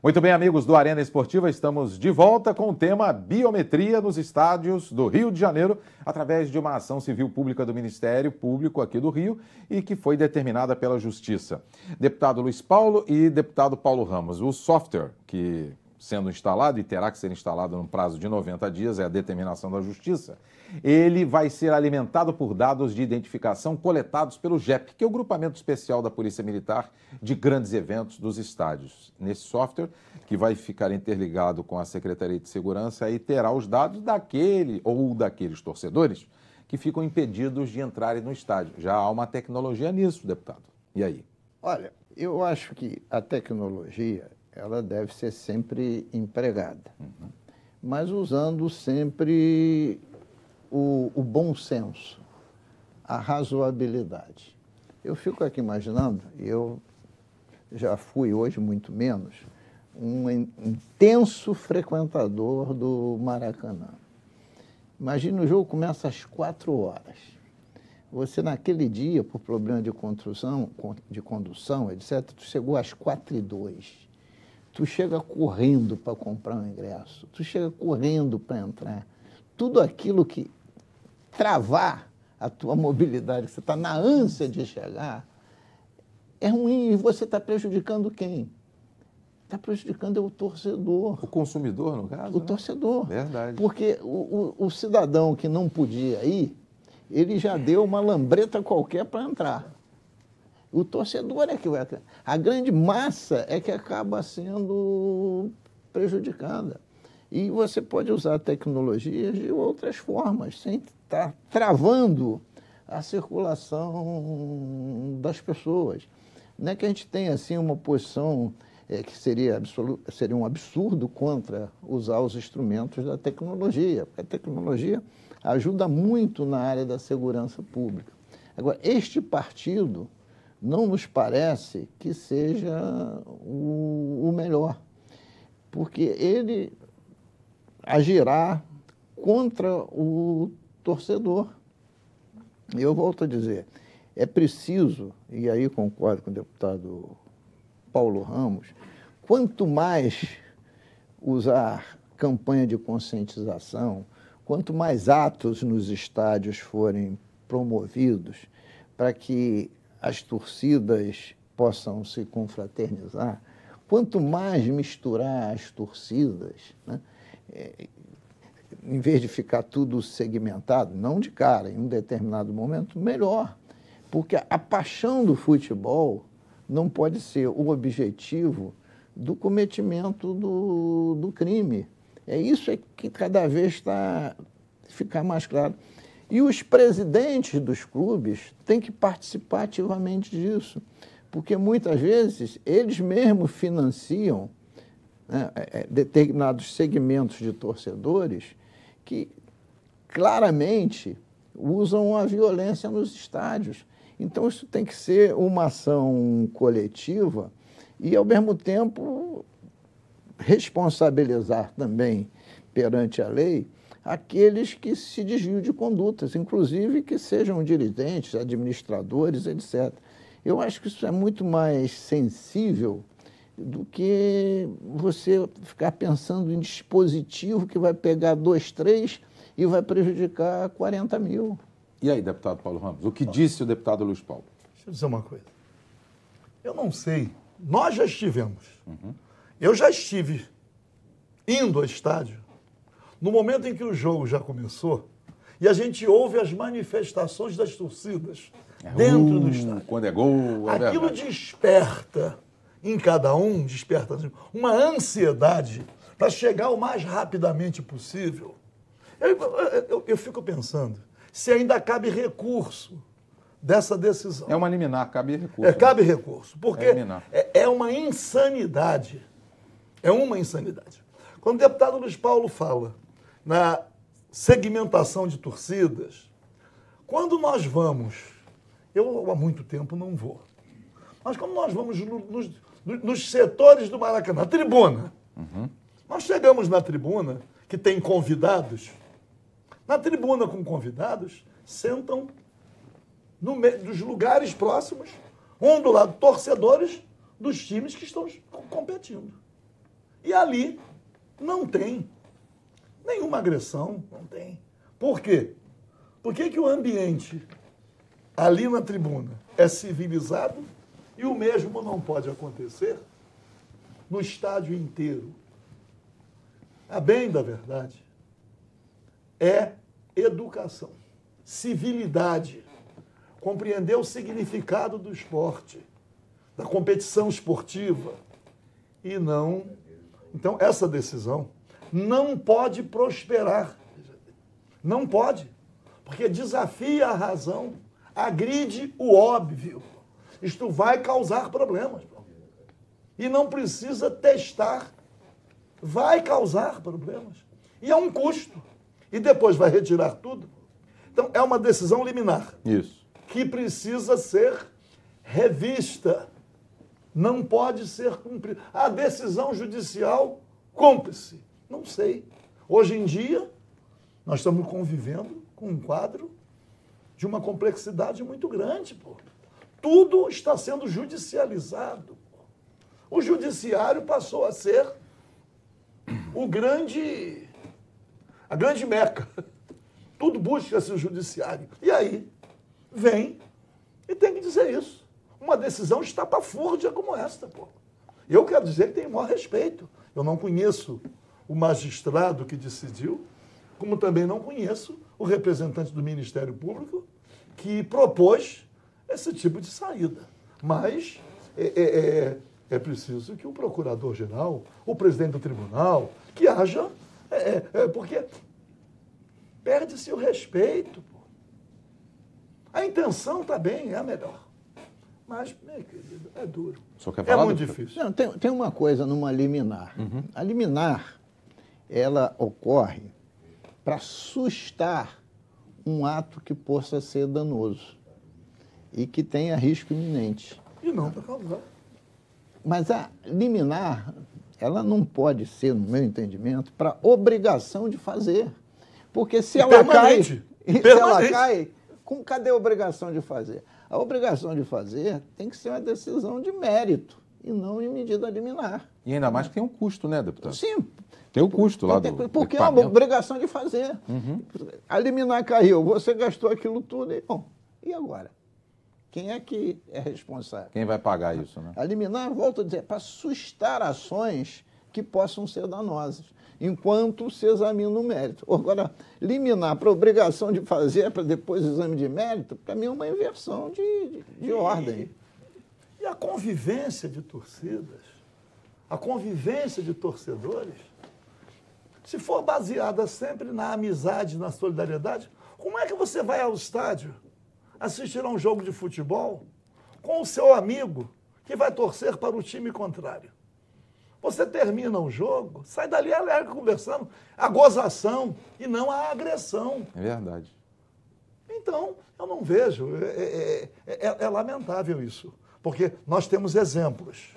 Muito bem, amigos do Arena Esportiva, estamos de volta com o tema biometria nos estádios do Rio de Janeiro, através de uma ação civil pública do Ministério Público aqui do Rio e que foi determinada pela Justiça. Deputado Luiz Paulo e deputado Paulo Ramos, o software que sendo instalado e terá que ser instalado no prazo de 90 dias, é a determinação da Justiça, ele vai ser alimentado por dados de identificação coletados pelo GEP, que é o Grupamento Especial da Polícia Militar de grandes eventos dos estádios. Nesse software, que vai ficar interligado com a Secretaria de Segurança, aí terá os dados daquele ou daqueles torcedores que ficam impedidos de entrarem no estádio. Já há uma tecnologia nisso, deputado. E aí? Olha, eu acho que a tecnologia ela deve ser sempre empregada, mas usando sempre o bom senso, a razoabilidade. Eu fico aqui imaginando, eu já fui hoje muito menos, um intenso frequentador do Maracanã. Imagina, o jogo começa às 4 horas. Você, naquele dia, por problema de condução, etc., tu chegou às 4h02. Tu chega correndo para comprar um ingresso, tu chega correndo para entrar. Tudo aquilo que travar a tua mobilidade, você está na ânsia de chegar, é ruim e você está prejudicando quem? Está prejudicando o torcedor. O consumidor, no caso? O torcedor. Verdade. Porque o cidadão que não podia ir, ele já deu uma lambreta qualquer para entrar. O torcedor é que vai... A grande massa é que acaba sendo prejudicada. E você pode usar tecnologias de outras formas, sem estar travando a circulação das pessoas. Não é que a gente tenha assim, uma posição que seria um absurdo contra usar os instrumentos da tecnologia, porque a tecnologia ajuda muito na área da segurança pública. Agora, este partido não nos parece que seja o melhor, porque ele agirá contra o torcedor. E eu volto a dizer, é preciso, e aí concordo com o deputado Paulo Ramos, quanto mais usar campanha de conscientização, quanto mais atos nos estádios forem promovidos para que as torcidas possam se confraternizar, quanto mais misturar as torcidas, né, em vez de ficar tudo segmentado, não de cara, em um determinado momento, melhor. Porque a paixão do futebol não pode ser o objetivo do cometimento do crime. É isso que cada vez está ficar mais claro. E os presidentes dos clubes têm que participar ativamente disso, porque muitas vezes eles mesmos financiam, né, determinados segmentos de torcedores que claramente usam a violência nos estádios. Então isso tem que ser uma ação coletiva e, ao mesmo tempo, responsabilizar também perante a lei aqueles que se desviam de condutas, inclusive que sejam dirigentes, administradores, etc. Eu acho que isso é muito mais sensível do que você ficar pensando em dispositivo que vai pegar 2, 3 e vai prejudicar 40 mil. E aí, deputado Paulo Ramos, o que disse o deputado Luiz Paulo? Deixa eu dizer uma coisa. Eu não sei, nós já estivemos. Eu já estive indo ao estádio no momento em que o jogo já começou e a gente ouve as manifestações das torcidas dentro do estádio. Quando é gol, é aquilo verdade. desperta em cada um, desperta uma ansiedade para chegar o mais rapidamente possível. Eu fico pensando, se ainda cabe recurso dessa decisão. É uma liminar, cabe recurso. Cabe recurso, porque é uma insanidade. É uma insanidade. Quando o deputado Luiz Paulo fala na segmentação de torcidas, quando nós vamos, eu há muito tempo não vou, mas quando nós vamos nos setores do Maracanã, tribuna, nós chegamos na tribuna, que tem convidados, na tribuna com convidados, sentam no meio dos lugares próximos, um do lado torcedores dos times que estão competindo. E ali não tem nenhuma agressão, não tem. Por quê? Por que o ambiente ali na tribuna é civilizado e o mesmo não pode acontecer no estádio inteiro? A bem da verdade, é educação, civilidade, compreender o significado do esporte, da competição esportiva, e não... Então, essa decisão não pode prosperar. Não pode, porque desafia a razão, agride o óbvio. Isto vai causar problemas. E não precisa testar. Vai causar problemas. E é um custo. E depois vai retirar tudo. Então, é uma decisão liminar. Isso. Que precisa ser revista. Não pode ser cumprida. A decisão judicial cumpre-se. Não sei. Hoje em dia, nós estamos convivendo com um quadro de uma complexidade muito grande, pô. Tudo está sendo judicializado. Pô. O judiciário passou a ser a grande meca. Tudo busca-se o judiciário. E aí, vem e tem que dizer isso. Uma decisão estapafúrdia como esta, pô. Eu quero dizer que tenho o maior respeito. Eu não conheço o magistrado que decidiu, como também não conheço o representante do Ministério Público que propôs esse tipo de saída. Mas é preciso que o procurador-geral, o presidente do tribunal, que haja... porque perde-se o respeito. Pô. A intenção está bem, é a melhor. Mas, meu querido, é duro. É muito difícil. Não, tem uma coisa numa liminar. Uhum. A liminar, ela ocorre para sustar um ato que possa ser danoso e que tenha risco iminente. E não para causar. Mas a liminar, ela não pode ser, no meu entendimento, para obrigação de fazer. Porque se ela cai... Se ela cai, cadê a obrigação de fazer? A obrigação de fazer tem que ser uma decisão de mérito e não de medida liminar. E ainda mais que tem um custo, né, deputado? Sim. Tem o custo lá do porque é uma obrigação de fazer. Uhum. A liminar caiu, você gastou aquilo tudo, e, bom, e agora? Quem é que é responsável? Quem vai pagar isso, né? A liminar, volto a dizer, para sustar ações que possam ser danosas, enquanto se examina o mérito. Agora, liminar para obrigação de fazer, para depois o exame de mérito, para mim é uma inversão de ordem. E a convivência de torcidas, a convivência de torcedores, se for baseada sempre na amizade, na solidariedade, como é que você vai ao estádio assistir a um jogo de futebol com o seu amigo que vai torcer para o time contrário? Você termina o jogo, sai dali alegre conversando, a gozação e não a agressão. É verdade. Então, eu não vejo, é lamentável isso, porque nós temos exemplos,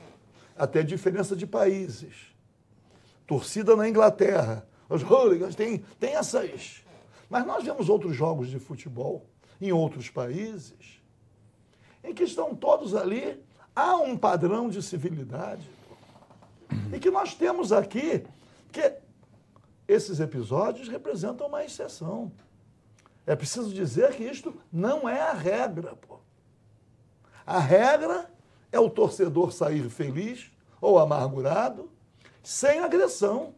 até diferença de países. Torcida na Inglaterra, os hooligans têm essas. Mas nós vemos outros jogos de futebol em outros países, em que estão todos ali, há um padrão de civilidade. E que nós temos aqui, que esses episódios representam uma exceção. É preciso dizer que isto não é a regra, pô. A regra é o torcedor sair feliz ou amargurado, sem agressão.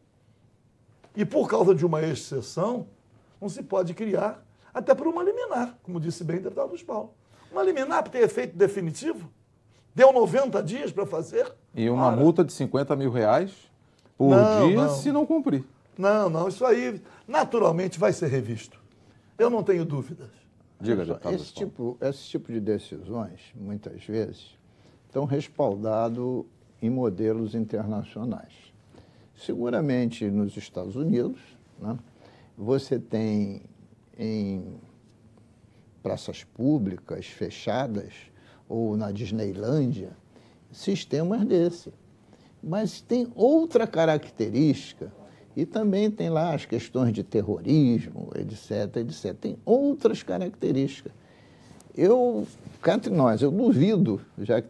E por causa de uma exceção, não se pode criar, até por uma liminar, como disse bem o deputado Luiz Paulo. Uma liminar para ter efeito definitivo, deu 90 dias para fazer. E uma multa de R$50 mil por dia se não cumprir. Não, isso aí naturalmente vai ser revisto. Eu não tenho dúvidas. Diga, deputado. Esse tipo de decisões, muitas vezes, estão respaldados em modelos internacionais. Seguramente nos Estados Unidos, né, você tem em praças públicas fechadas ou na Disneylândia sistemas desse. Mas tem outra característica, e também tem lá as questões de terrorismo, etc, etc. Tem outras características. Cá entre nós, eu duvido, já que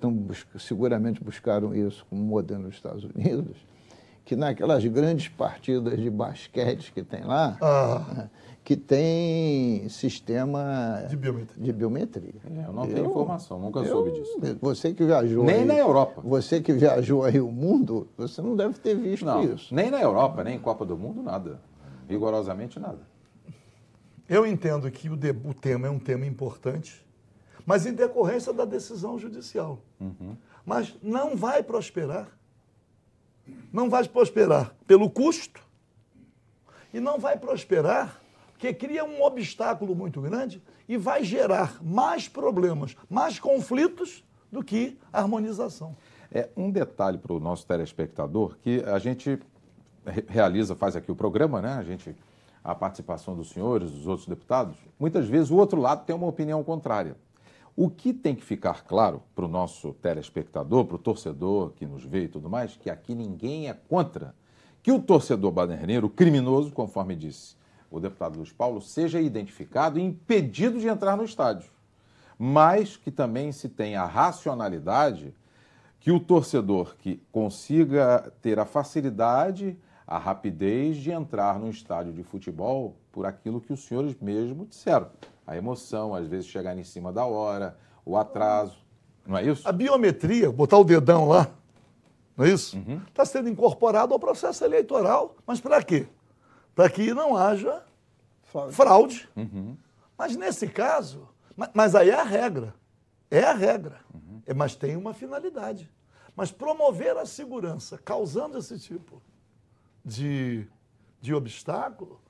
seguramente buscaram isso como modelo nos Estados Unidos, que naquelas grandes partidas de basquete que tem lá, Ah, que tem sistema de biometria. biometria. Eu não tenho informação, nunca soube disso. Você que viajou Nem aí, na Europa. Você que viajou aí o mundo, você não deve ter visto Não, isso. nem na Europa, nem em Copa do Mundo, nada. Rigorosamente nada. Eu entendo que o tema é um tema importante, mas em decorrência da decisão judicial. Mas não vai prosperar. Não vai prosperar pelo custo e não vai prosperar porque cria um obstáculo muito grande e vai gerar mais problemas, mais conflitos do que harmonização. Um detalhe para o nosso telespectador, que a gente faz aqui o programa, né? A participação dos senhores, dos outros deputados, muitas vezes o outro lado tem uma opinião contrária. O que tem que ficar claro para o nosso telespectador, para o torcedor que nos vê e tudo mais, que aqui ninguém é contra que o torcedor baderneiro, o criminoso, conforme disse o deputado Luiz Paulo, seja identificado e impedido de entrar no estádio. Mas que também se tenha a racionalidade que o torcedor que consiga ter a facilidade, a rapidez de entrar no estádio de futebol por aquilo que os senhores mesmo disseram. A emoção, às vezes chegar em cima da hora, o atraso, não é isso? A biometria, botar o dedão lá, não é isso? Está sendo incorporado ao processo eleitoral. Mas para quê? Para que não haja fraude. Mas nesse caso, mas aí é a regra. É a regra. Mas tem uma finalidade. Mas promover a segurança causando esse tipo de obstáculo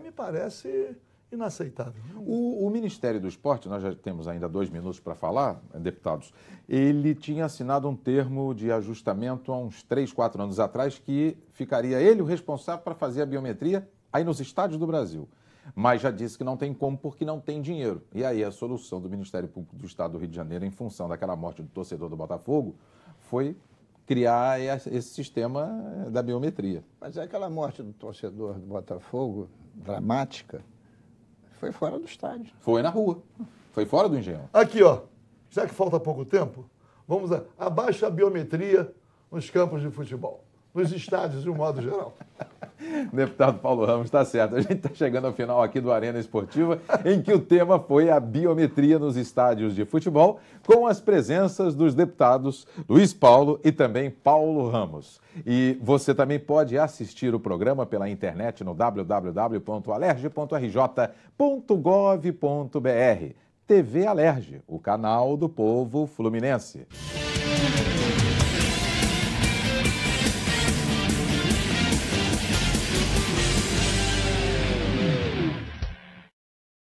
me parece inaceitável. O Ministério do Esporte, nós já temos ainda 2 minutos para falar, deputados, ele tinha assinado um termo de ajustamento há uns 3, 4 anos atrás que ficaria ele o responsável para fazer a biometria aí nos estádios do Brasil. Mas já disse que não tem como porque não tem dinheiro. E aí a solução do Ministério Público do Estado do Rio de Janeiro, em função daquela morte do torcedor do Botafogo, foi criar esse sistema da biometria. Mas aquela morte do torcedor do Botafogo, dramática, foi fora do estádio. Foi na rua, foi fora do Engenhão. Aqui, ó, já que falta pouco tempo, vamos abaixo a biometria nos campos de futebol, nos estádios de um modo geral. Deputado Paulo Ramos, está certo. A gente está chegando ao final aqui do Arena Esportiva, em que o tema foi a biometria nos estádios de futebol, com as presenças dos deputados Luiz Paulo e também Paulo Ramos. E você também pode assistir o programa pela internet no www.alerj.rj.gov.br. TV Alerj, o canal do povo fluminense.